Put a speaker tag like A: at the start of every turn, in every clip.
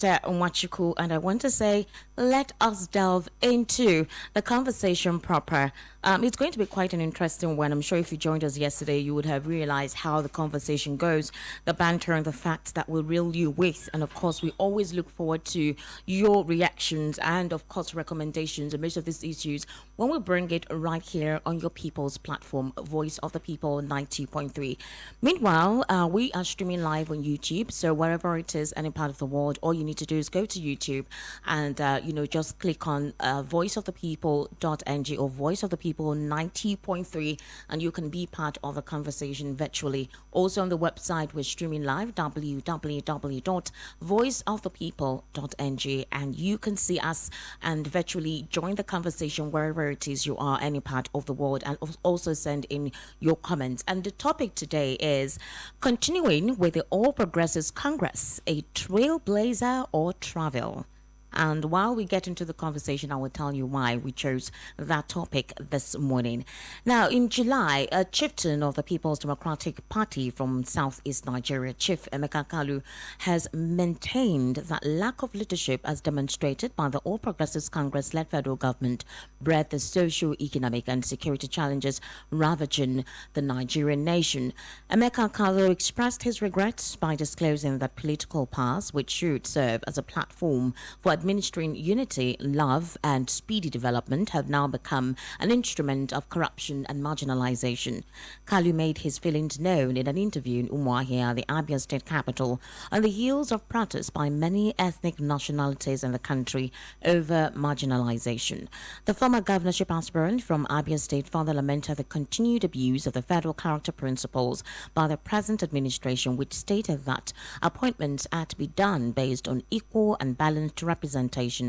A: Mr. Onwachuku, and I want to say, let us delve into the conversation proper. It's going to be quite an interesting one. I'm sure if you joined us yesterday, you would have realized how the conversation goes, the banter and the facts that will reel you with. And of course, we always look forward to your reactions and, of course, recommendations on most of these issues when we bring it right here on your people's platform, Voice of the People 90.3. Meanwhile, we are streaming live on YouTube. So wherever it is, any part of the world, all you need to do is go to YouTube and, just click on voiceofthepeople.ng or Voice of the People 90.3, and you can be part of the conversation virtually. Also on the website, we're streaming live, www.voiceofthepeople.ng, and you can see us and virtually join the conversation wherever it is you are, any part of the world, and also send in your comments. And the topic today is continuing with the All Progressives Congress, a trailblazer or travel. And while we get into the conversation, I will tell you why we chose that topic this morning. Now, in July, a chieftain of the People's Democratic Party from Southeast Nigeria, Chief Emeka Kalu, has maintained that lack of leadership as demonstrated by the All Progressives Congress-led federal government bred the socio-economic and security challenges ravaging the Nigerian nation. Emeka Kalu expressed his regrets by disclosing that political powers, which should serve as a platform for administering unity, love, and speedy development, have now become an instrument of corruption and marginalization. Kalu made his feelings known in an interview in Umuahia, the Abia state capital, on the heels of protests by many ethnic nationalities in the country over marginalization. The former governorship aspirant from Abia state further lamented the continued abuse of the federal character principles by the present administration, which stated that appointments are to be done based on equal and balanced representation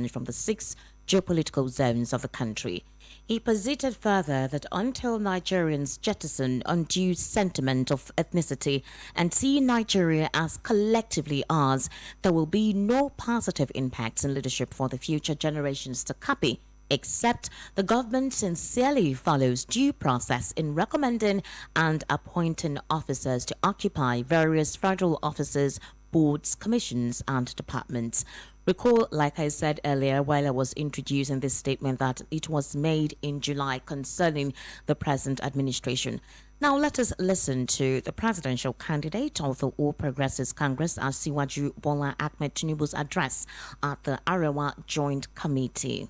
A: from the 6 geopolitical zones of the country. He posited further that until Nigerians jettison undue sentiment of ethnicity and see Nigeria as collectively ours, there will be no positive impacts in leadership for the future generations to copy, except the government sincerely follows due process in recommending and appointing officers to occupy various federal offices, boards, commissions, and departments. Recall, like I said earlier, while I was introducing this statement, that it was made in July concerning the present administration. Now let us listen to the presidential candidate of the All Progressives Congress, Asiwaju Bola Ahmed Tinubu's address at the Arewa Joint Committee.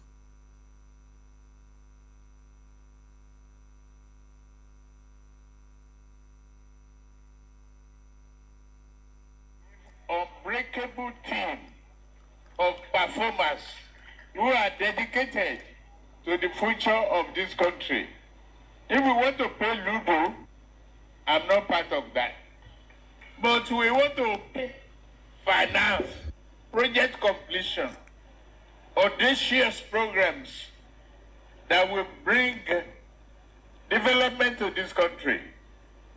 B: Unbreakable team of performers who are dedicated to the future of this country. If we want to play Ludo, I'm not part of that. But we want to finance, project completion, audacious programs that will bring development to this country.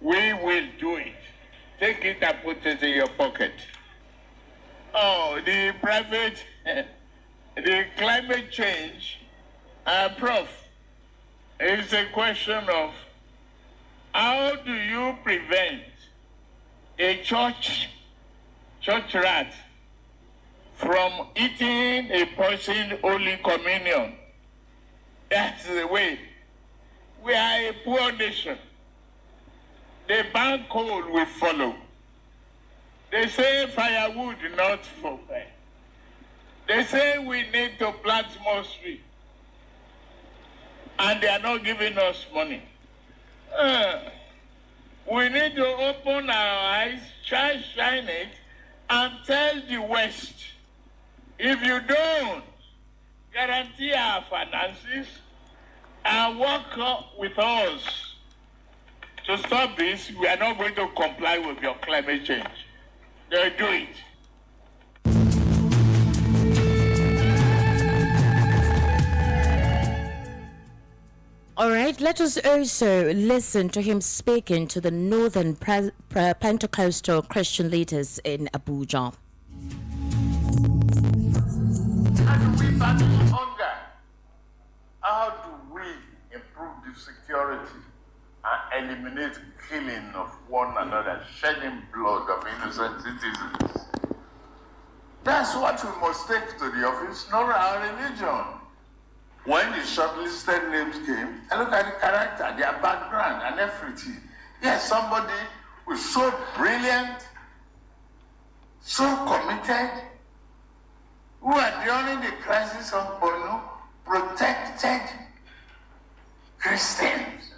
B: We will do it. Take it and put it in your pocket. Oh, the climate change, Prof, is a question of how do you prevent a church rat from eating a poisoned Holy Communion? That's the way. We are a poor nation. The bank coal will follow. They say firewood, not for fire. They say we need to plant more trees. And they are not giving us money. We need to open our eyes, shine it, and tell the West, if you don't guarantee our finances and work with us to stop this, we are not going to comply with your climate change. They'll do it.
A: All right, let us also listen to him speaking to the Northern Pentecostal Christian leaders in Abuja.
B: How do we battle hunger? How do we improve the security and eliminate killing of one another, shedding blood of innocent citizens? That's what we must take to the office, not our religion. When the shortlisted names came, I look at the character, their background, and everything. Yes, somebody who's so brilliant, so committed, who are during the crisis of Borno protected Christians.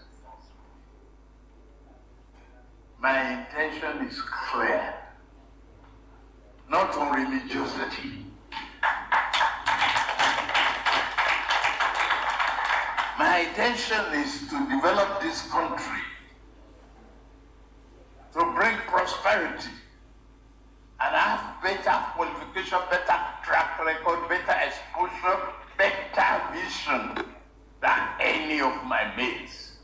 B: My intention is clear, not on religiosity. My intention is to develop this country, to bring prosperity, and have better qualification, better track record, better exposure, better vision than any of my mates.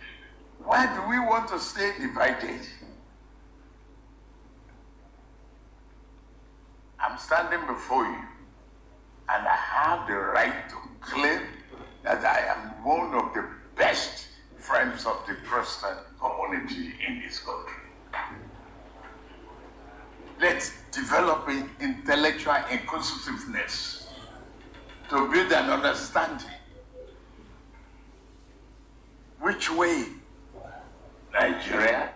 B: Why do we want to stay divided? I'm standing before you, and I have the right to claim that I am one of the best friends of the Protestant community in this country. Let's develop intellectual inclusiveness to build an understanding. Which way? Nigeria?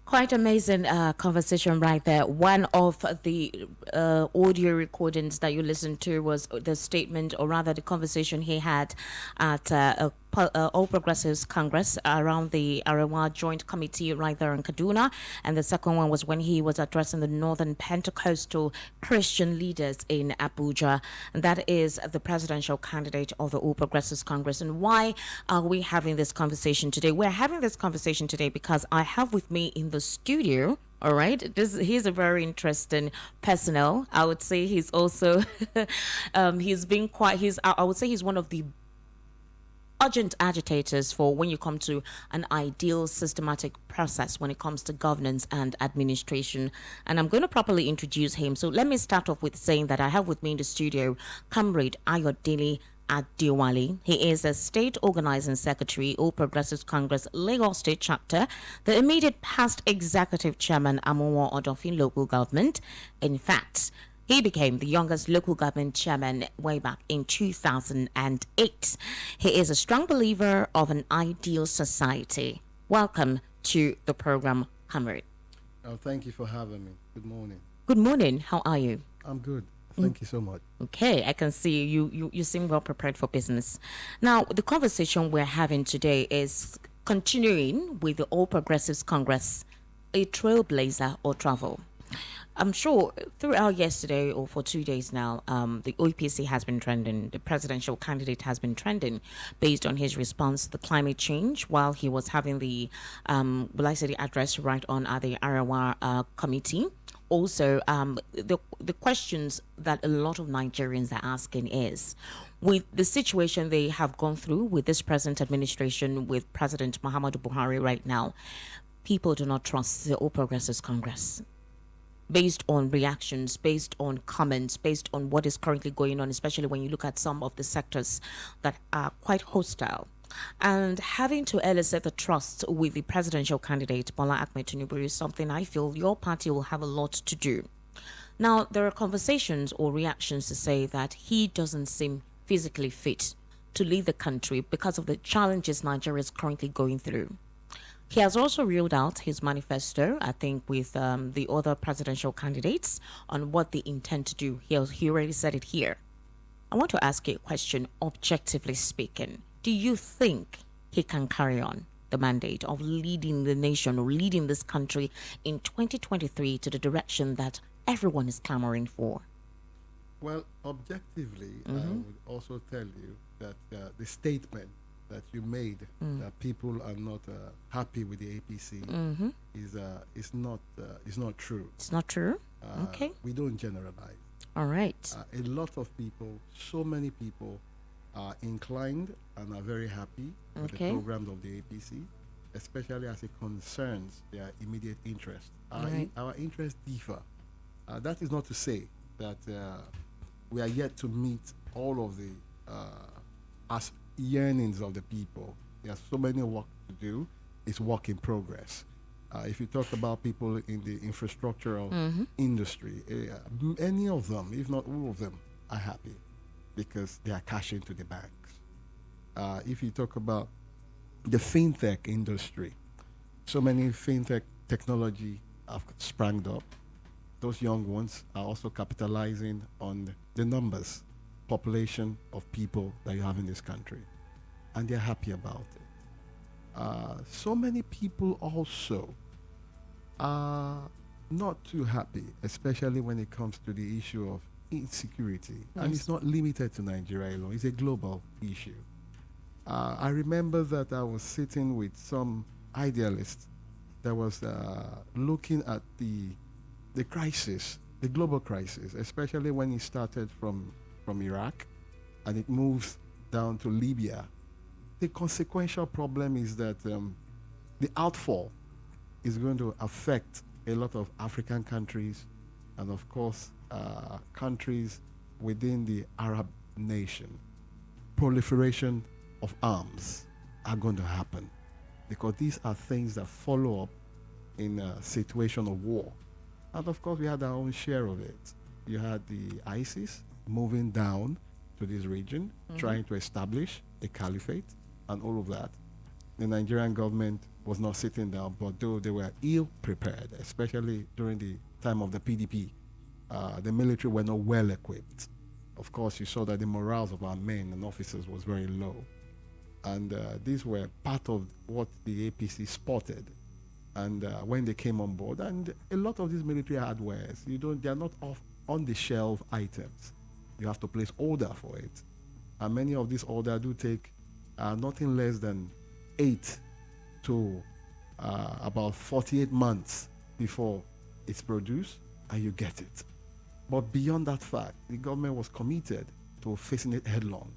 A: Quite amazing conversation right there. One of the audio recordings that you listened to was the statement, or rather the conversation he had at All Progressives Congress around the Arewa Joint Committee right there in Kaduna. And the second one was when he was addressing the Northern Pentecostal Christian leaders in Abuja. And that is the presidential candidate of the All Progressives Congress. And why are we having this conversation today? We're having this conversation today because I have with me in the studio, all right, he's a very interesting personnel. I would say he's also he's been quite I would say he's one of the urgent agitators for when you come to an ideal systematic process when it comes to governance and administration. And I'm going to properly introduce him. So let me start off with saying that I have with me in the studio Comrade Ayodele Adewale. He is a state organizing secretary, All Progressives Congress, Lagos State Chapter, the immediate past executive chairman, Amuwo Odofin local government. In fact, he became the youngest local government chairman way back in 2008. He is a strong believer of an ideal society. Welcome to the program, Comrade.
C: Oh, thank you for having me. Good morning.
A: Good morning. How are you?
C: I'm good. Thank you so much.
A: Okay, I can see you seem well prepared for business. Now, the conversation we're having today is continuing with the All Progressives Congress, a trailblazer or travel. I'm sure throughout yesterday or for 2 days now, the OPC has been trending. The presidential candidate has been trending based on his response to the climate change while he was having the, the address right on the Arawa committee. Also, the questions that a lot of Nigerians are asking is, with the situation they have gone through with this present administration, with President Muhammadu Buhari right now, people do not trust the All Progressives Congress. Based on reactions, based on comments, based on what is currently going on, especially when you look at some of the sectors that are quite hostile. And having to elicit the trust with the presidential candidate, Bola Ahmed Tinubu, is something I feel your party will have a lot to do. Now, there are conversations or reactions to say that he doesn't seem physically fit to lead the country because of the challenges Nigeria is currently going through. He has also reeled out his manifesto, I think, with the other presidential candidates on what they intend to do. He already said it here. I want to ask you a question, objectively speaking. Do you think he can carry on the mandate of leading the nation or leading this country in 2023 to the direction that everyone is clamoring for?
C: Well, objectively, I would also tell you that the statement that you made that people are not happy with the APC is not true.
A: It's not true? Okay.
C: We don't generalize.
A: All right.
C: A lot of people, so many people, are inclined and are very happy with the programs of the APC, especially as it concerns their immediate interest. Our interests differ. That is not to say that we are yet to meet all of the yearnings of the people. There's so many work to do. It's work in progress. If you talk about people in the infrastructure of industry, any of them, if not all of them, are happy because they are cash into the banks. If you talk about the fintech industry, so many fintech technology have sprang up. Those young ones are also capitalizing on the numbers, population of people that you have in this country, and they're happy about it. So many people also are not too happy, especially when it comes to the issue of insecurity. And it's not limited to Nigeria alone, it's a global issue. I remember that I was sitting with some idealists that was looking at the crisis, the global crisis, especially when it started from Iraq and it moves down to Libya. The consequential problem is that the outfall is going to affect a lot of African countries and, of course, countries within the Arab nation. Proliferation of arms are going to happen because these are things that follow up in a situation of war. And of course, we had our own share of it. You had the ISIS moving down to this region, trying to establish a caliphate and all of that. The Nigerian government was not sitting down, but though they were ill prepared, especially during the time of the PDP, the military were not well equipped. Of course, you saw that the morals of our men and officers was very low. And these were part of what the APC spotted. And when they came on board, and a lot of these military hardwares, they are not off on the shelf items. You have to place order for it. And many of these orders do take nothing less than 8 to about 48 months before it's produced and you get it. But beyond that fact, the government was committed to facing it headlong.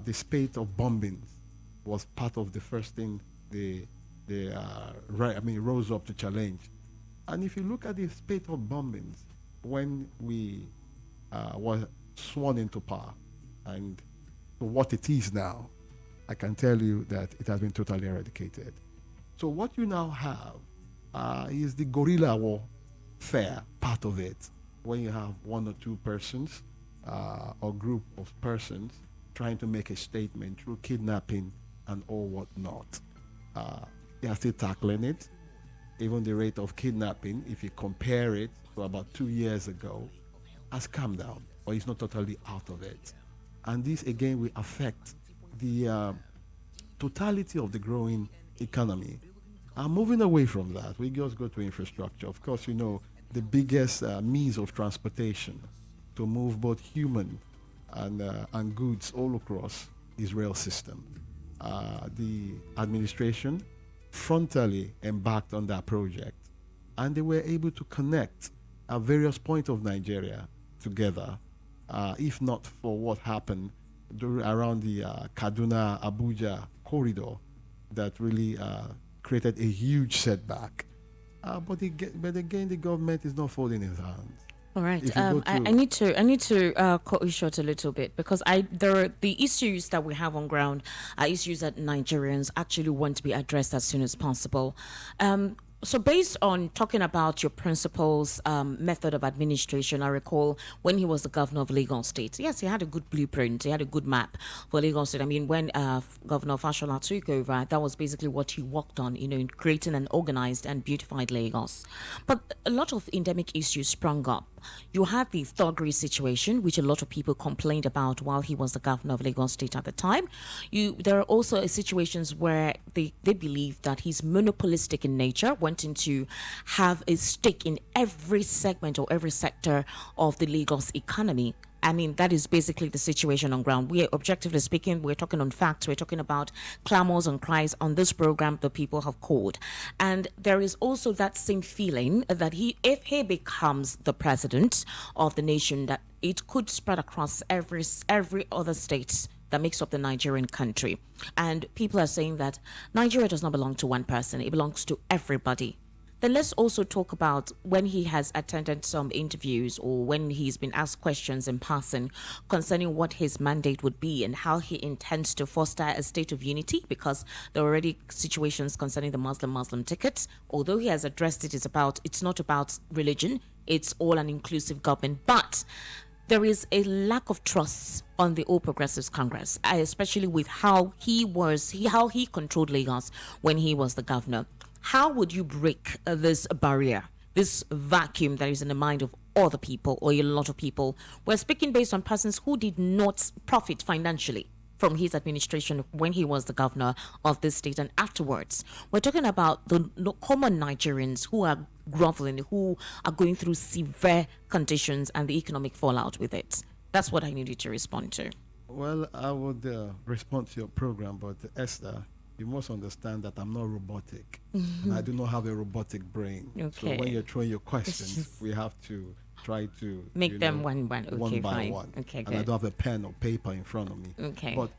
C: The spate of bombings was part of the first thing they rose up to challenge. And if you look at the spate of bombings when we were sworn into power and for what it is now, I can tell you that it has been totally eradicated. So what you now have is the guerrilla warfare part of it, when you have one or two persons or group of persons trying to make a statement through kidnapping and all whatnot. They are still tackling it. Even the rate of kidnapping, if you compare it to about 2 years ago, has come down, or it's not totally out of it. And this again will affect the totality of the growing economy. I'm moving away from that. We just go to infrastructure. Of course, you know, the biggest means of transportation to move both human and goods all across is rail system. The administration frontally embarked on that project, and they were able to connect various points of Nigeria together, if not for what happened around the Kaduna-Abuja corridor that really created a huge setback. But again, the government is not folding its hands.
A: All right. I need to cut you short a little bit because the issues that we have on ground are issues that Nigerians actually want to be addressed as soon as possible. So based on talking about your principal's method of administration, I recall when he was the governor of Lagos State, yes, he had a good blueprint. He had a good map for Lagos State. I mean, when Governor Fashola took over, that was basically what he worked on, in creating an organized and beautified Lagos. But a lot of endemic issues sprung up. You had the thuggery situation, which a lot of people complained about while he was the governor of Lagos State at the time. There are also situations where they believe that he's monopolistic in nature, wanting to have a stake in every segment or every sector of the Lagos economy. I mean, that is basically the situation on ground. We are, objectively speaking, we're talking on facts. We're talking about clamors and cries on this program the people have called. And there is also that same feeling that if he becomes the president of the nation, that it could spread across every other state that makes up the Nigerian country. And people are saying that Nigeria does not belong to one person. It belongs to everybody. Then let's also talk about when he has attended some interviews or when he's been asked questions in passing concerning what his mandate would be and how he intends to foster a state of unity, because there are already situations concerning the Muslim ticket. Although he has addressed it's not about religion, it's all an inclusive government. But there is a lack of trust on the All Progressives Congress, especially with how he controlled Lagos when he was the governor. How would you break this barrier, this vacuum that is in the mind of other people or a lot of people? We're speaking based on persons who did not profit financially from his administration when he was the governor of this state and afterwards. We're talking about the common Nigerians who are groveling, who are going through severe conditions and the economic fallout with it. That's what I needed to respond to.
C: Well, I would respond to your program, but Esther, you must understand that I'm not robotic. And I do not have a robotic brain.
A: Okay.
C: So when you're throwing your questions, we have to try to
A: make them one. Okay,
C: one by
A: fine.
C: one.
A: Okay,
C: and
A: good.
C: I don't have a pen or paper in front of me.
A: Okay.
C: But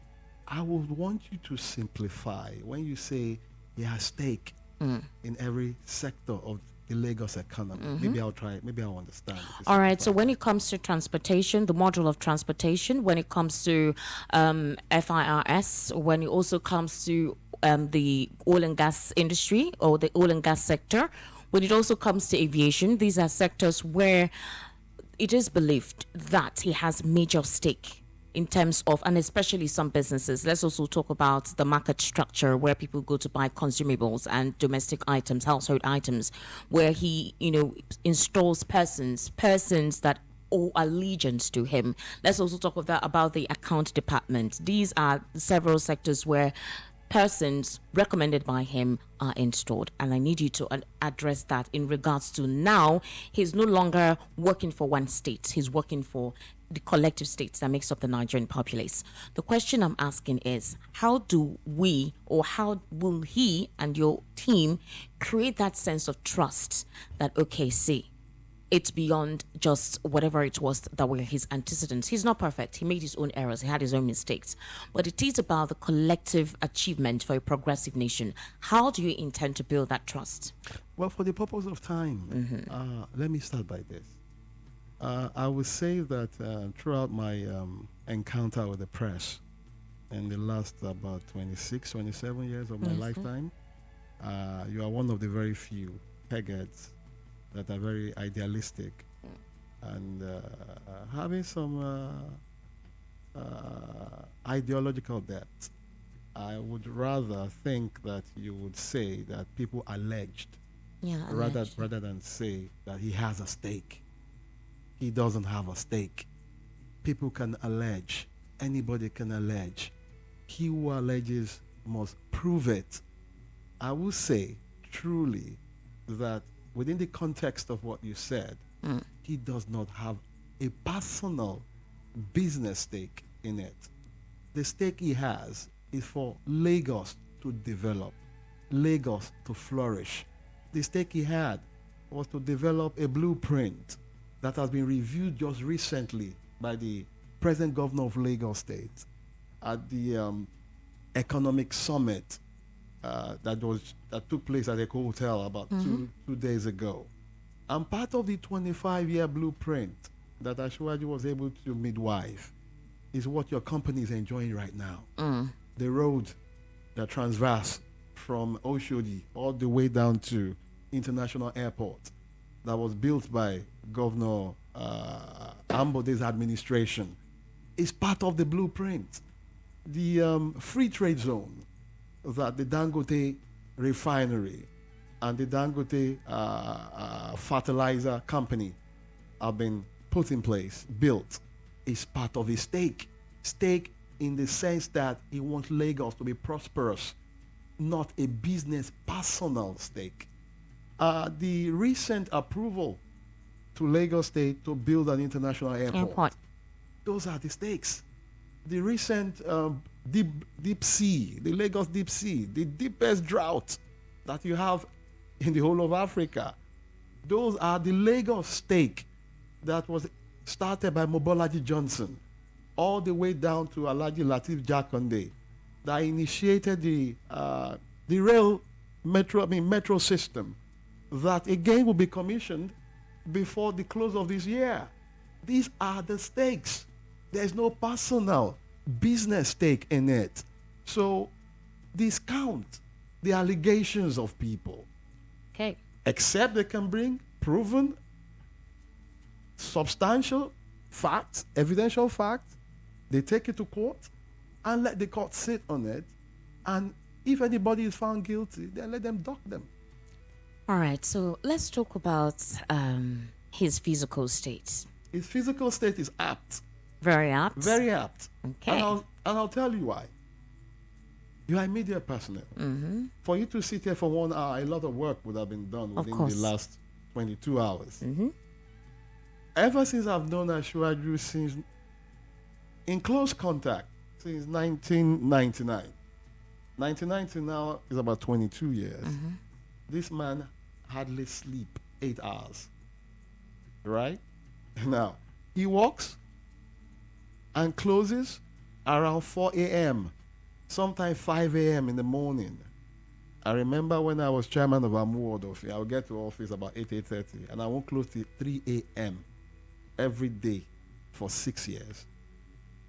C: I would want you to simplify when you say he has stake in every sector of the Lagos economy. Maybe I'll try. Maybe I'll understand.
A: All right. So when it comes to transportation, the model of transportation, when it comes to FIRS, when it also comes to the oil and gas industry or the oil and gas sector, when it also comes to aviation, these are sectors where it is believed that he has major stake in terms of, and especially some businesses. Let's also talk about the market structure where people go to buy consumables and domestic items, household items, where he, installs persons that owe allegiance to him. Let's also talk about the account department. These are several sectors where persons recommended by him are installed, and I need you to address that in regards to now he's no longer working for one state, he's working for the collective states that makes up the Nigerian populace. The question I'm asking is, how do we, or how will he and your team create that sense of trust that, okay, see, it's beyond just whatever it was that were his antecedents. He's not perfect. He made his own errors. He had his own mistakes. But it is about the collective achievement for a progressive nation. How do you intend to build that trust?
C: Well, for the purpose of time, let me start by this. I would say that throughout my encounter with the press in the last about 26, 27 years of my lifetime, you are one of the very few peggheads that are very idealistic and having some ideological depth. I would rather think that you would say that people alleged, rather than say that he has a stake. He doesn't have a stake. People can allege. Anybody can allege. He who alleges must prove it. I will say truly that within the context of what you said, he does not have a personal business stake in it. The stake he has is for Lagos to develop, Lagos to flourish. The stake he had was to develop a blueprint that has been reviewed just recently by the present governor of Lagos State at the economic summit that took place at a hotel about two days ago. And part of the 25-year blueprint that Ashwaji was able to midwife is what your company is enjoying right now. The road that transverse from Oshodi all the way down to International Airport that was built by Governor Ambode's administration is part of the blueprint. The free trade zone that the Dangote refinery and the Dangote fertilizer company have been put in place, built, is part of his stake. Stake in the sense that he wants Lagos to be prosperous, not a business personal stake. The recent approval to Lagos State to build an international airport. Those are the stakes. The recent deep sea, the Lagos deep sea, the deepest drought that you have in the whole of Africa. Those are the Lagos stake that was started by Mobolaji Johnson all the way down to Alhaji Lateef Jakonde that initiated the metro system that again will be commissioned before the close of this year. These are the stakes. There's no personal business stake in it. So discount the allegations of people.
A: Okay.
C: Except they can bring proven, substantial facts, evidential facts. They take it to court and let the court sit on it. And if anybody is found guilty, then let them dock them.
A: All right. So let's talk about his physical state.
C: His physical state is apt.
A: Very apt.
C: Very apt.
A: Okay.
C: And I'll tell you why. You are media personnel.
A: Mm-hmm.
C: For you to sit here for 1 hour, a lot of work would have been done within the last 22 hours.
A: Mm-hmm.
C: Ever since I've known Asiwaju since in close contact since 1999. 99 to now is about 22 years.
A: Mm-hmm.
C: This man hardly sleep 8 hours. Right? Now, he walks and closes around 4 a.m., sometimes 5 a.m. in the morning. I remember when I was chairman of Amu Ward office, I would get to office about 8:30, and I won't close till 3 a.m. every day for 6 years.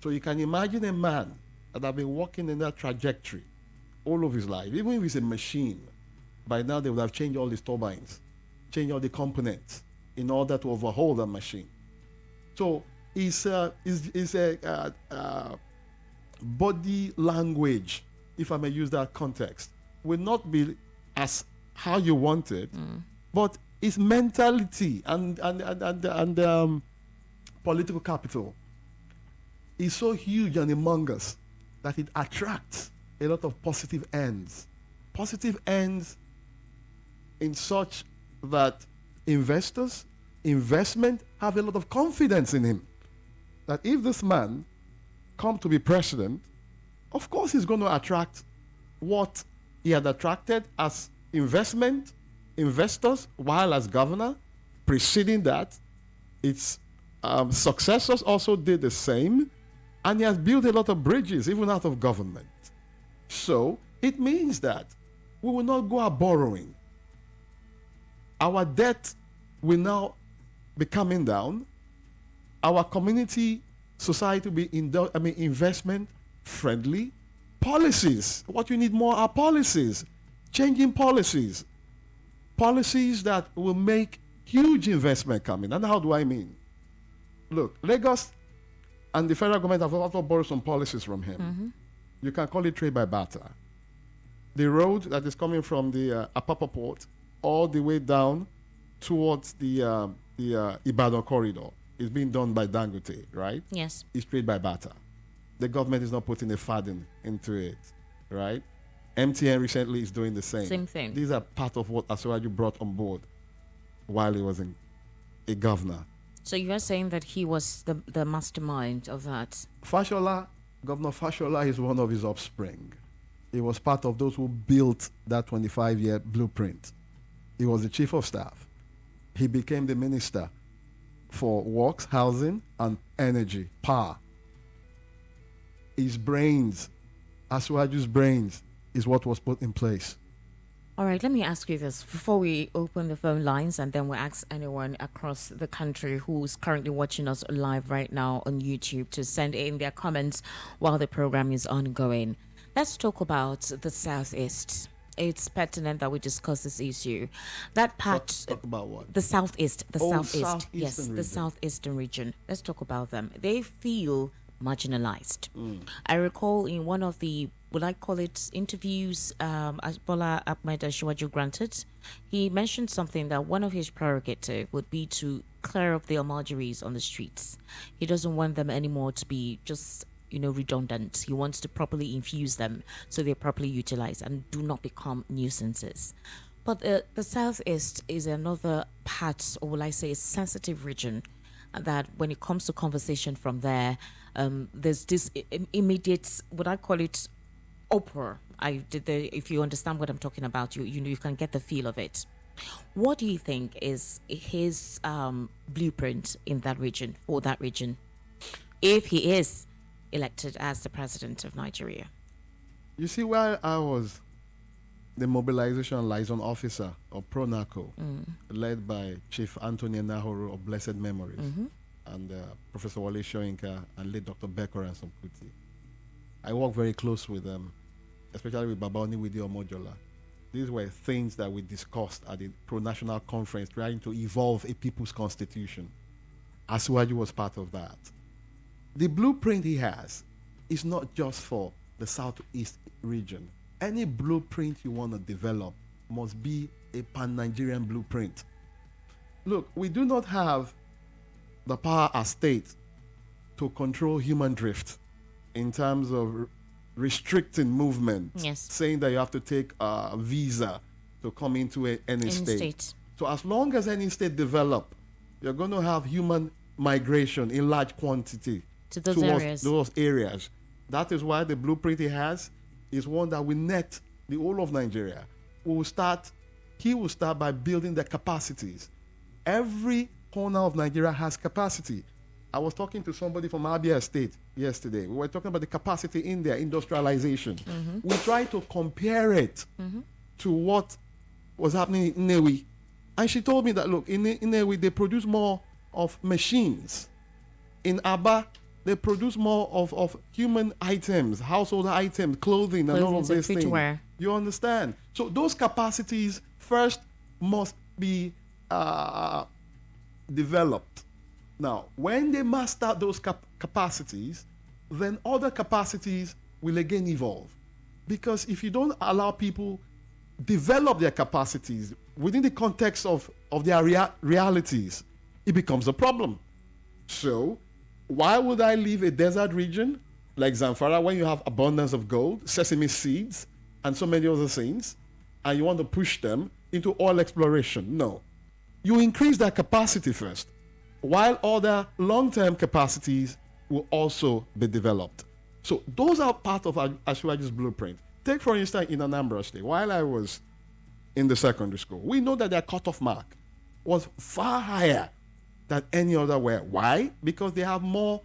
C: So you can imagine a man that have been walking in that trajectory all of his life. Even if it's a machine, by now they would have changed all his turbines, changed all the components in order to overhaul the machine. So his body language, if I may use that context, will not be as how you want it, but his mentality and political capital is so huge and humongous that it attracts a lot of positive ends. Positive ends in such that investment have a lot of confidence in him. That if this man come to be president, of course he's going to attract what he had attracted as investors while as governor. Preceding that, its successors also did the same, and he has built a lot of bridges even out of government. So it means that we will not go out borrowing. Our debt will now be coming down. Our community, society will be investment friendly. Policies. What you need more are policies. Changing policies. Policies that will make huge investment come in. And how do I mean? Look, Lagos and the federal government have also borrowed some policies from him.
A: Mm-hmm.
C: You can call it trade by barter. The road that is coming from the Apapa port all the way down towards the Ibadan corridor is being done by Dangote, right?
A: Yes.
C: It's trade by barter. The government is not putting a farthing into it, right? MTN recently is doing the same.
A: Same thing. These
C: are part of what Asiwaju brought on board while he was a governor.
A: So you are saying that he was the mastermind of that?
C: Governor Fashola is one of his offspring. He was part of those who built that 25-year blueprint. He was the chief of staff. He became the minister for works, housing, and energy, power. His brains, Asiwaju's brains, is what was put in place.
A: All right, let me ask you this before we open the phone lines, and then we'll ask anyone across the country who's currently watching us live right now on YouTube to send in their comments while the program is ongoing. Let's talk about the Southeast. It's pertinent that we discuss this issue. That part.
C: Talk about what?
A: The Southeast. The Southeast. Yes,
C: region.
A: The Southeastern region. Let's talk about them. They feel marginalized. I recall in one of the, would I call it, interviews Bola Ahmed Asiwaju granted, he mentioned something that one of his prerogative would be to clear up the Almajiris on the streets. He doesn't want them anymore to be just redundant. He wants to properly infuse them so they're properly utilized and do not become nuisances. But the Southeast is another part, or will I say a sensitive region, that when it comes to conversation from there, there's this immediate, what I call it, uproar. If you understand what I'm talking about, you can get the feel of it. What do you think is his blueprint in that region, for that region, if he is elected as the president of Nigeria?
C: You see, while I was the Mobilization Liaison Officer, or PRONACO, led by Chief Anthony Nahoro of blessed memories, and Professor Wale Shoyinka and late Dr. Becker and Somputi. I work very close with them, especially with Babani Widi Omojola. These were things that we discussed at the Pro-National Conference, trying to evolve a people's constitution. Asiwaju was part of that. The blueprint he has is not just for the Southeast region. Any blueprint you want to develop must be a pan-Nigerian blueprint. Look, we do not have the power as state to control human drift in terms of restricting movement, saying that you have to take a visa to come into any state. So as long as any state develop, you're going to have human migration in large quantity
A: to those
C: areas. That is why the blueprint he has is one that will net the whole of Nigeria. He will start by building the capacities. Every corner of Nigeria has capacity. I was talking to somebody from Abia State yesterday. We were talking about the capacity in their industrialization. We tried to compare it to what was happening in Nnewi. And she told me that, look, in Nnewi, they produce more of machines. In Aba, they produce more of human items, household items, clothing, and all of these things. You understand? So those capacities first must be developed. Now, when they master those capacities, then other capacities will again evolve. Because if you don't allow people develop their capacities within the context of their realities, it becomes a problem. So, why would I leave a desert region like Zamfara when you have abundance of gold, sesame seeds, and so many other things, and you want to push them into oil exploration? No. You increase that capacity first, while other long-term capacities will also be developed. So those are part of Asiwaju's blueprint. Take, for instance, in Anambra State, while I was in the secondary school, we know that their cutoff mark was far higher than any other where. Why? Because they have more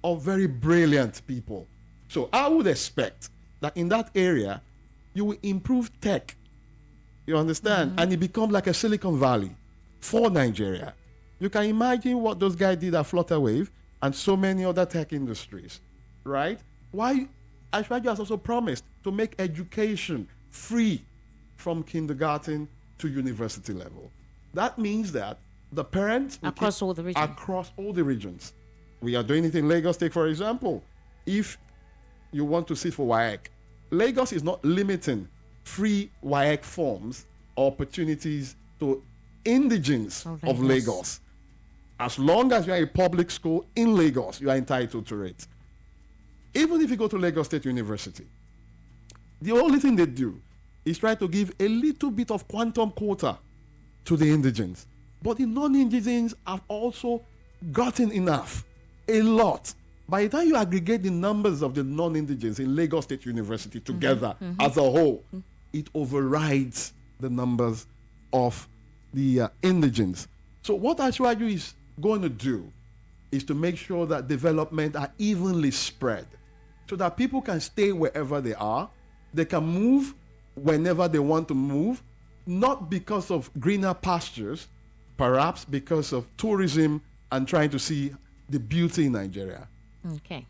C: of very brilliant people. So I would expect that in that area, you will improve tech. You understand? And it becomes like a Silicon Valley for Nigeria. You can imagine what those guys did at Flutterwave and so many other tech industries, right? Why? Asiwaju has also promised to make education free from kindergarten to university level. That means that the parents
A: across all the regions.
C: We are doing it in Lagos State, for example. If you want to sit for WAEC, Lagos is not limiting free WAEC forms or opportunities to indigenes of Lagos. As long as you are a public school in Lagos, you are entitled to it. Even if you go to Lagos State University, the only thing they do is try to give a little bit of quantum quota to the indigenes. But the non-indigenes have also gotten enough, a lot. By the time you aggregate the numbers of the non-indigenes in Lagos State University together as a whole, it overrides the numbers of the indigenes. So what Asiwaju is going to do is to make sure that development are evenly spread so that people can stay wherever they are. They can move whenever they want to move, not because of greener pastures, perhaps because of tourism and trying to see the beauty in Nigeria.
A: Okay.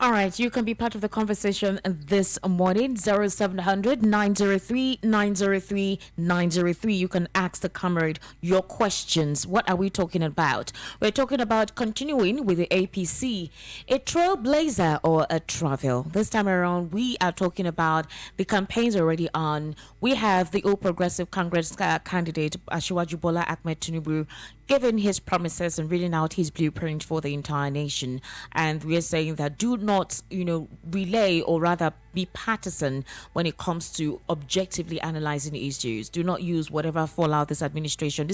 A: All right, you can be part of the conversation this morning. 0700 903 903 903. You can ask the comrade your questions. What are we talking about? We're talking about continuing with the APC, a trailblazer or a travel. This time around, we are talking about the campaigns already on. We have the All Progressive Congress candidate, Asiwaju Bola Ahmed Tinubu, giving his promises and reading out his blueprint for the entire nation. And we are saying that do not, relay or rather be partisan when it comes to objectively analyzing issues. Do not use whatever fallout this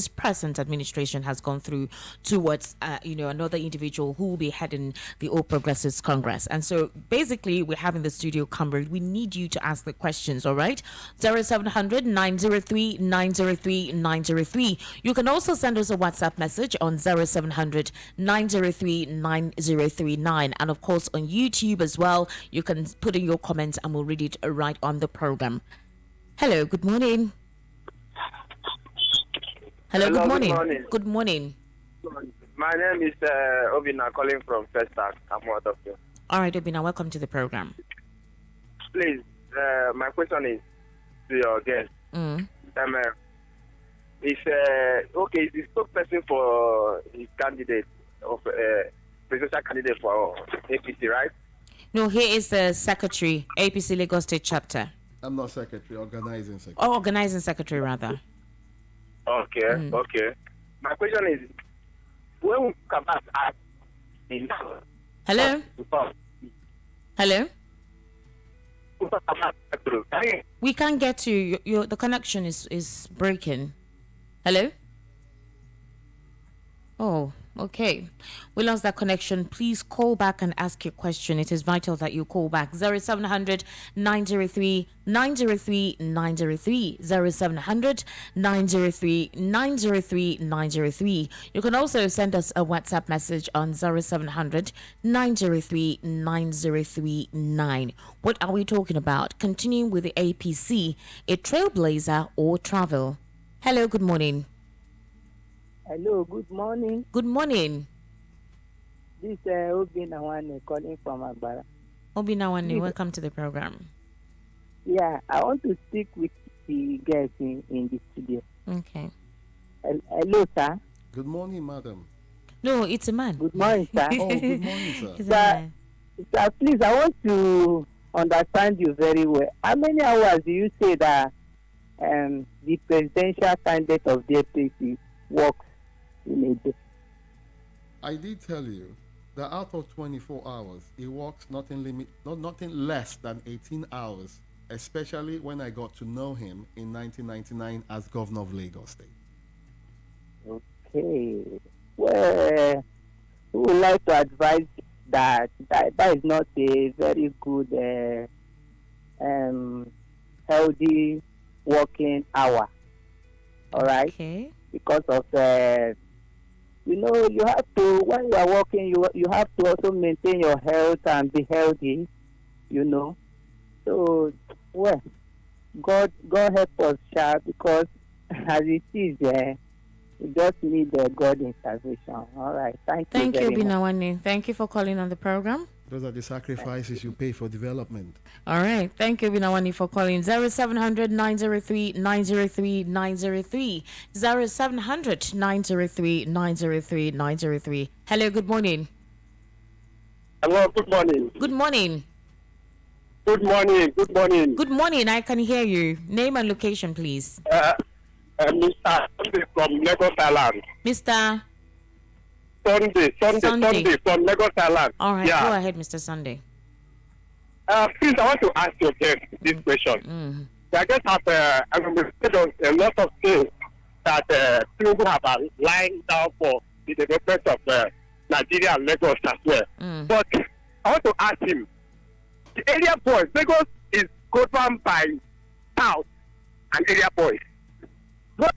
A: present administration has gone through towards, another individual who will be heading the All Progressives Congress. And so basically we have in the studio, Comrade, we need you to ask the questions, all right? 0700 903 903 903. You can also send us a WhatsApp message on 0700 903 9039. And of course on YouTube as well, you can put in your comments and we'll read it right on the program. Hello, good morning. Hello,
D: Hello,
A: good morning.
D: good morning.
A: Good morning.
D: My name is Obina, calling from First Act. I'm one of you.
A: All right, Obina, welcome to the program.
D: Please, my question is to your guest. Is the spokesperson for his candidate of presidential candidate for APC, right?
A: No, he is the secretary, APC Lagos State Chapter.
C: I'm not secretary, organizing secretary.
A: Oh, organizing secretary, rather.
D: Okay, okay. My question is, when we come back at
A: Hello? Hello? We can't get you. The connection is breaking. Hello? Oh, okay. We lost that connection. Please call back and ask your question. It is vital that you call back. 0700 903 903 903. 0700 903 903 903. You can also send us a WhatsApp message on 0700 903 9039. What are we talking about? Continuing with the APC, a trailblazer or travel? Hello, good morning.
E: Hello, good morning.
A: Good morning.
E: This is Obinawane calling from Agbara.
A: Obinawane, welcome to the program.
E: Yeah, I want to speak with the guests in the studio.
A: Okay.
E: Hello, sir.
C: Good morning, madam.
A: No, it's a man.
E: Good morning, sir.
C: Oh, good morning, sir.
A: It's a man.
E: Sir, please, I want to understand you very well. How many hours do you say that the presidential candidate of the APC works in a day?
C: I did tell you that out of 24 hours, he works nothing less than 18 hours, especially when I got to know him in 1999 as governor of Lagos State.
E: Okay. Well, we would like to advise that is not a very good, healthy working hour. All right?
A: Okay.
E: Because of you have to, when you are working, you have to also maintain your health and be healthy, So, well, God help us, child, because as it is, we just need God intervention. All right. Thank you very much.
A: Obinawane. Thank you for calling on the program.
C: Those are the sacrifices you pay for development.
A: All right. Thank you, Obinawane, for calling. 0700 903 903 903. 0700 903 903 903. Hello, good morning.
D: Hello, good morning.
A: Good morning.
D: Good morning, good morning.
A: Good morning. I can hear you. Name and location, please.
D: Mr. Sunday from Lagos Island.
A: Mr.
D: Sunday from Lagos Island.
A: All right.
D: Yeah.
A: Go ahead, Mr. Sunday.
D: Please, I want to ask you again this question. I just have a lot of things that Tinubu have lying down for the development of Nigeria and Lagos as well. But I want to ask him, the area boys, Lagos is governed by South and area boys. What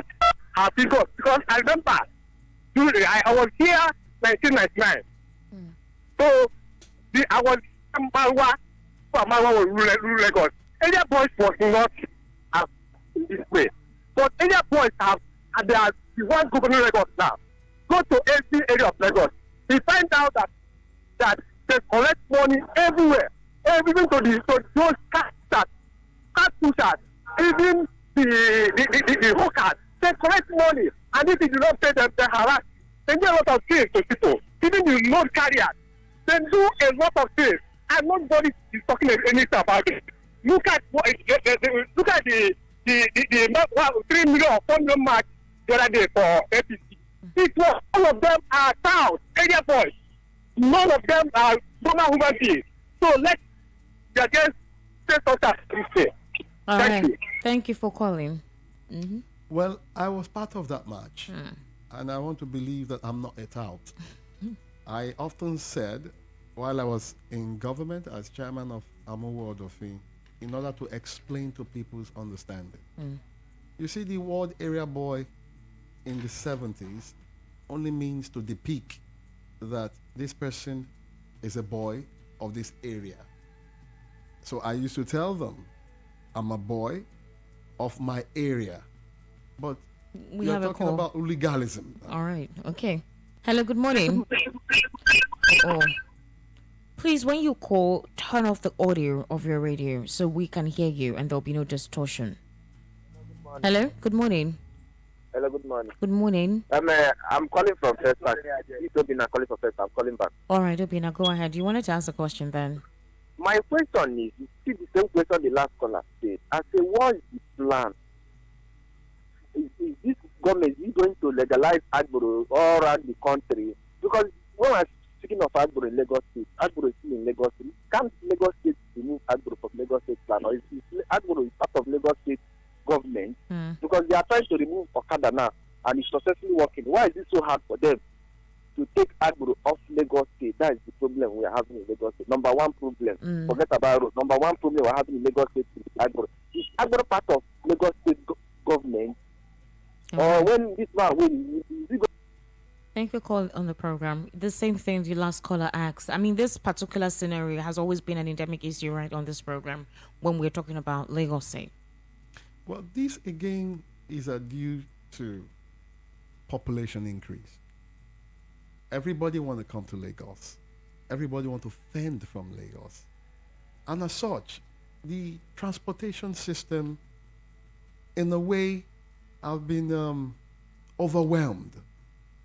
D: have we got? Because I remember, I was here 1999. So, I was Marwa was rule Lagos. Area boys was not in this way. But area boys they are the one governing Lagos now. Go to every area of Lagos. We find out that they collect money everywhere. Even to those cat pushers, even the hawkers, they collect money. And if you do not pay them, they harass. They do a lot of things to people. Even the load carriers, they do a lot of things. And nobody is talking anything about it. Look at the 3 million or 4 million mark the other day for APC. It was all of them are towns, area boys. None of them are normal human beings. So let's just say something.
A: Thank you. Thank you for calling.
C: Well, I was part of that match, and I want to believe that I'm not a tout. I often said, while I was in government as chairman of Amowo Odofin, in order to explain to people's understanding. You see, the word area boy in the 70s only means to depict that this person is a boy of this area. So I used to tell them, I'm a boy of my area. But
A: We
C: you're
A: have a
C: talking
A: call.
C: about legalism.
A: All right. Okay. Hello. Good morning. Oh. Please, when you call, turn off the audio of your radio so we can hear you and there'll be no distortion. Hello. Good morning.
D: Hello, good morning.
A: Good morning.
D: I'm calling from First Bank. It's Obina calling from First. I'm calling back.
A: All right, Obina, go ahead. You wanted to ask a question then?
D: My question is, you see the same question the last caller said. I say, what is the plan? Is this government is going to legalize Agboro all around the country? Because when I'm speaking of Agboro in Lagos State, Agboro is still in Lagos State. Can't Lagos State remove Agboro from Lagos State plan? Or is Agboro is part of Lagos State government? Because they are trying to remove Okada now and it's successfully working. Why is it so hard for them to take Agboro off Lagos State? That is the problem we are having in Lagos State. Number one problem. Forget about road. Number one problem we are having in Lagos State is Agboro. Is Agboro part of Lagos State government? Or when this man will
A: Thank you for calling on the program. The same thing the last caller asked. I mean, this particular scenario has always been an endemic issue right on this program when we're talking about Lagos State.
C: Well, this again is due to population increase. Everybody want to come to Lagos. Everybody want to fend from Lagos. And as such, the transportation system, in a way, have been overwhelmed.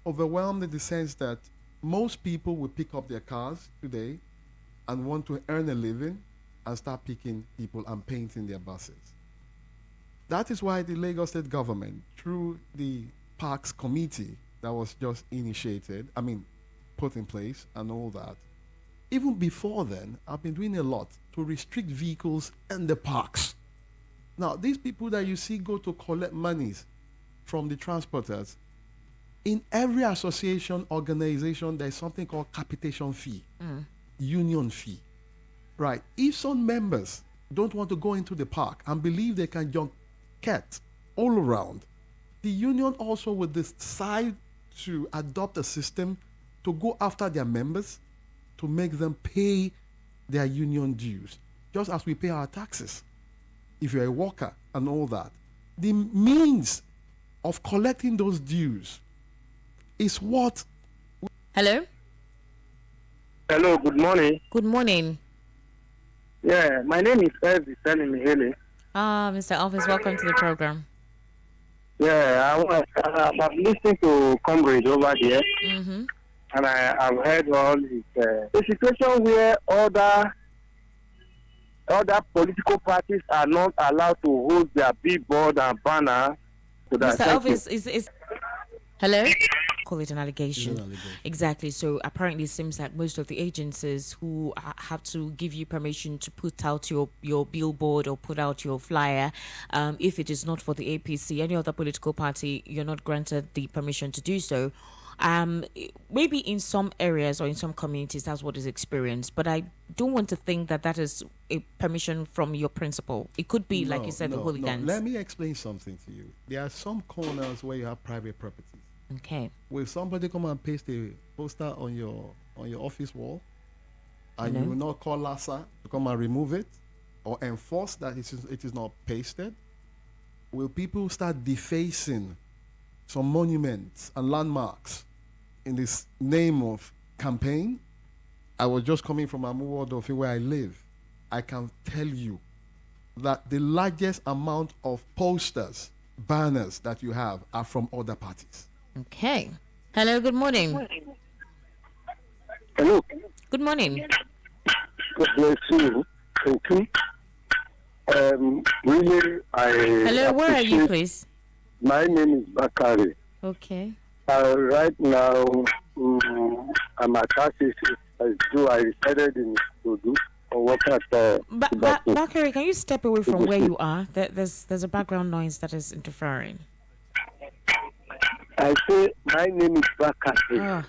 C: Overwhelmed in the sense that most people will pick up their cars today and want to earn a living and start picking people and painting their buses. That is why the Lagos State government, through the Parks Committee that was just put in place and all that, even before then, I've been doing a lot to restrict vehicles in the parks. Now, these people that you see go to collect monies from the transporters, in every association, organization, there's something called capitation fee, union fee, right? If some members don't want to go into the park and believe they can junket all around, the union also will decide to adopt a system to go after their members to make them pay their union dues, just as we pay our taxes. If you're a worker and all that, the means of collecting those dues is what.
A: Hello?
D: Hello, good morning.
A: Good morning.
D: Yeah, my name is Elvis Mihele.
A: Mr. Elvis, welcome to the program.
D: Yeah, I'm listening to Comrade over there, and I've heard all this. The situation where other political parties are not allowed to hold their billboard and banner. So
A: Mr. Elvis, is hello? Call it an allegation. Exactly. So apparently it seems like most of the agencies who have to give you permission to put out your billboard or put out your flyer, if it is not for the APC, any other political party, you're not granted the permission to do so. Maybe in some areas or in some communities that's what is experienced, but I don't want to think that is a permission from your principal. It could be, like you said, the hooligans.
C: No. Let me explain something to you. There are some corners where you have private properties.
A: Okay.
C: Will somebody come and paste a poster on your office wall, and you will not call LASA to come and remove it or enforce that it is not pasted? Will people start defacing some monuments and landmarks in this name of campaign? I was just coming from Amuwodofi where I live. I can tell you that the largest amount of posters, banners that you have are from other parties.
A: Okay. Hello, good morning.
D: Hello.
A: Good morning.
D: God bless you. Thank you. Really,
A: hello, where are you, please?
D: My name is Bakari.
A: Okay.
D: Right now, I'm at RCC. I resided in Odu.
A: Bakari, can you step away from where you are? There's a background noise that is interfering.
D: I say my name is Bakari.
A: Oh.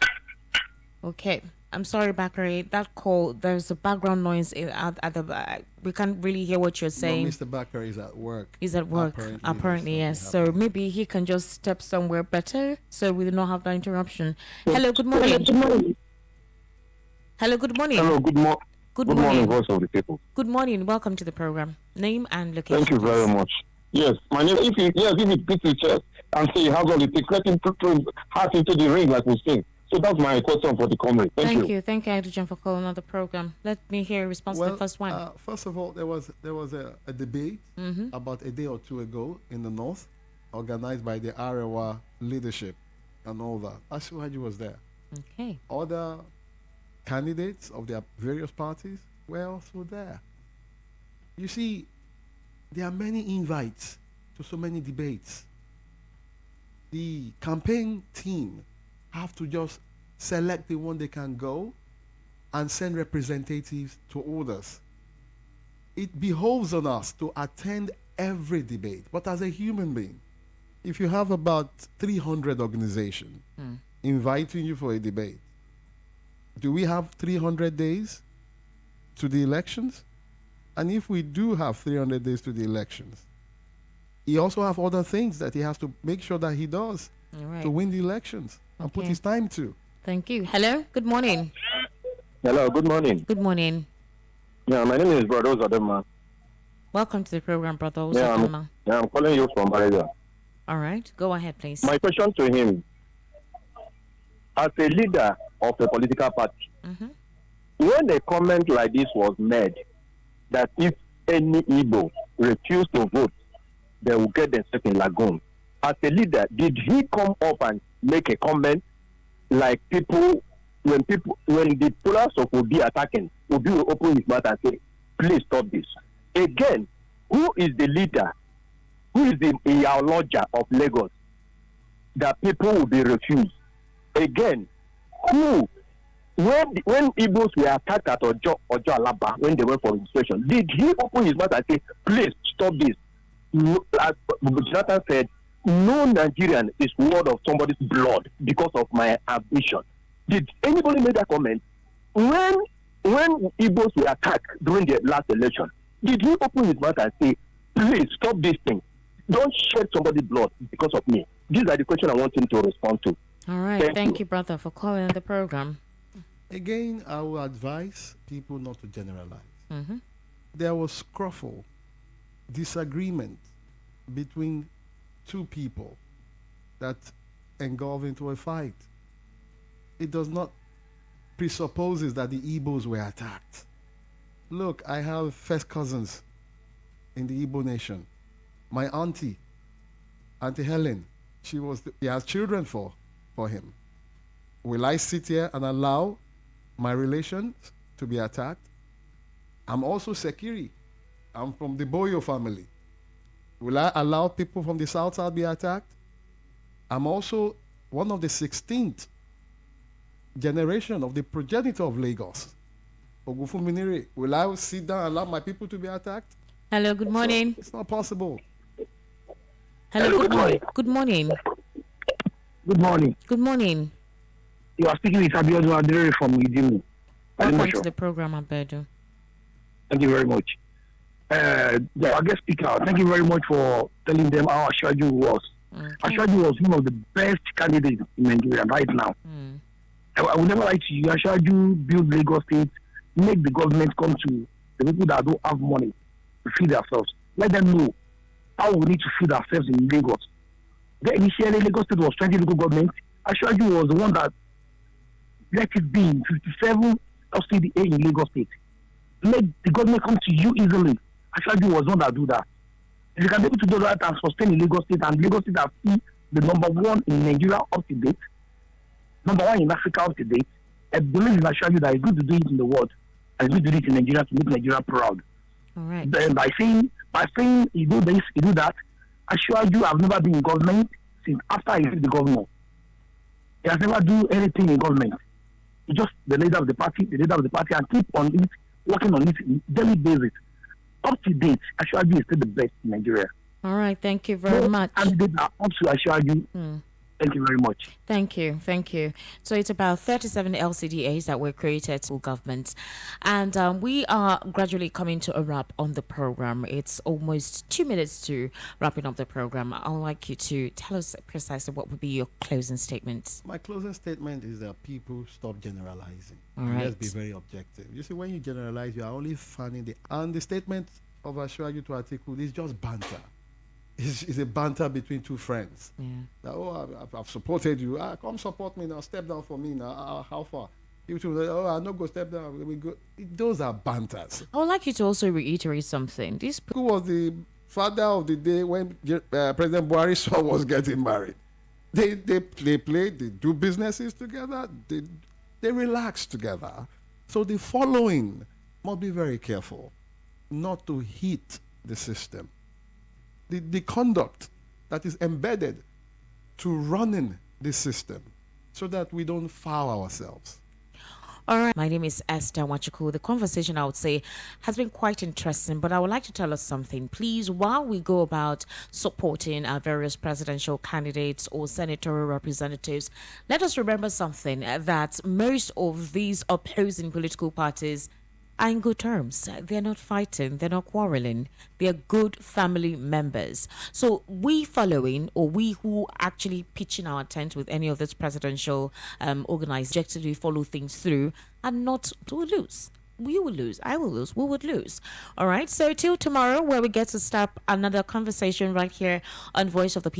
A: Okay. I'm sorry, Bakari. That call, there's a background noise at the. We can't really hear what you're saying.
C: No, Mr. Bakari is at work.
A: He's at work. Apparently yes. So maybe he can just step somewhere better so we do not have that interruption. Hello, good morning. Hello, good morning.
F: Hello, good morning.
A: Good morning,
F: Voice of the People.
A: Good morning. Welcome to the program. Name and location.
F: Thank you very much. Yes, my name. If he beats his chest and say he has all the things, let him put his heart into the ring like we sing. So that's my question for the comrade. Thank you.
A: Thank you, Adrian, for calling on the program. Let me hear a response to the first one.
C: First of all, there was a debate about a day or two ago in the north, organized by the Arewa leadership and all that. Ashwaji was there.
A: Okay.
C: Other candidates of their various parties were also there. You see, there are many invites to so many debates. The campaign team have to just select the one they can go and send representatives to others. It behoves on us to attend every debate. But as a human being, if you have about 300 organizations inviting you for a debate, do we have 300 days to the elections? And if we do have 300 days to the elections, he also have other things that he has to make sure that he does to win the elections and put his time to.
A: Thank you. Hello, good morning.
F: Hello, good morning.
A: Good morning.
F: Yeah, my name is Brother Zadema.
A: Welcome to the program, Brother
F: I'm calling you from Malaysia.
A: All right, go ahead, please.
F: My question to him, as a leader of a political party, when a comment like this was made, that if any Igbo refuse to vote, they will get themselves in Lagoon. As a leader, did he come up and make a comment like when the pillars of Obi attacking, Obi will open his mouth and say, please stop this. Again, who is the leader? Who is the ideology of Lagos that people will be refused? Again, who? When Igbos were attacked at Ojo Alaba, when they went for registration, did he open his mouth and say, please stop this? No, as Jonathan said, no Nigerian is worth of somebody's blood because of my ambition. Did anybody make that comment? When Igbos were attacked during the last election, did he open his mouth and say, please stop this thing? Don't shed somebody's blood because of me. These are the questions I want him to respond to.
A: All right. Thank you, brother, for calling on the program.
C: Again, I will advise people not to generalize. There was scruffle, disagreement between two people that engulfed into a fight. It does not presupposes that the Igbos were attacked. Look, I have first cousins in the Igbo nation. My auntie, Auntie Helen, she has children for him. Will I sit here and allow my relations to be attacked? I'm also Sekiri. I'm from the Boyo family. Will I allow people from the South to be attacked? I'm also one of the 16th generation of the progenitor of Lagos. Ogufuminiri. Will I sit down and allow my people to be attacked?
A: Hello, good morning.
C: It's not possible.
A: Hello, good morning. Good morning.
G: Good morning.
A: Good morning.
G: You are speaking with Ayodele Adewale from Idimu.
A: Welcome to the program, Abedo.
G: Thank you very much. Our guest speaker, thank you very much for telling them how Ashwaju was. Ashwaju was one of the best candidates in Nigeria right now. I would never lie to you. Ashwaju build Lagos State, make the government come to the people that don't have money to feed themselves. Let them know how we need to feed ourselves in Lagos. Then initially, Lagos State was 20 local governments. Ashwaju was the one that let it be 57 LCDA in Lagos State. Let the government come to you easily. Ashwaju was the one that do that. If you can be able to do that and sustain in Lagos State, and Lagos State has been the number one in Nigeria up to date, number one in Africa up to date, I believe in Ashwaju that it's good to do it in the world, and it's good to do it in Nigeria to make Nigeria proud.
A: All right.
G: Then by saying you do this, you do that, Ashwaju have never been in government since after he left the governor. He has never do anything in government. He's just the leader of the party, and keep on it, working on it on a daily basis. Up to date, Ashwaju is still the best in Nigeria.
A: All right, thank you very much.
G: Candidates are up to Ashwaju. Thank you very much.
A: Thank you. So it's about 37 LCDAs that were created to governments. And we are gradually coming to a wrap on the program. It's almost 2 minutes to wrapping up the program. I'd like you to tell us precisely what would be your closing statements.
C: My closing statement is that people stop generalizing.
A: All right.
C: Let's be very objective. You see, when you generalize, you are only fanning and the statement of Ashwaju to Atiku is just banter. is a banter between two friends.
A: Yeah.
C: That, I've supported you. Come support me now. Step down for me now. How far? You two, I'm not going to step down. We go. Those are banters.
A: I would like you to also reiterate something. This
C: Who was the father of the day when President Buhari's son was getting married? They play, they do businesses together, they relax together. So the following must be very careful not to hit the system. The conduct that is embedded to running the system so that we don't foul ourselves.
A: All right. My name is Esther Wachuku. The conversation, I would say, has been quite interesting, but I would like to tell us something. Please, while we go about supporting our various presidential candidates or senatorial representatives, let us remember something, that most of these opposing political parties are in good terms. They're not fighting, they're not quarreling, they're good family members. So we following, or we who actually pitching our tent with any of this presidential organized objectively follow things through, and not to lose. We will lose. I will lose. We would lose. All right. So till tomorrow, where we get to start another conversation right here on Voice of the People.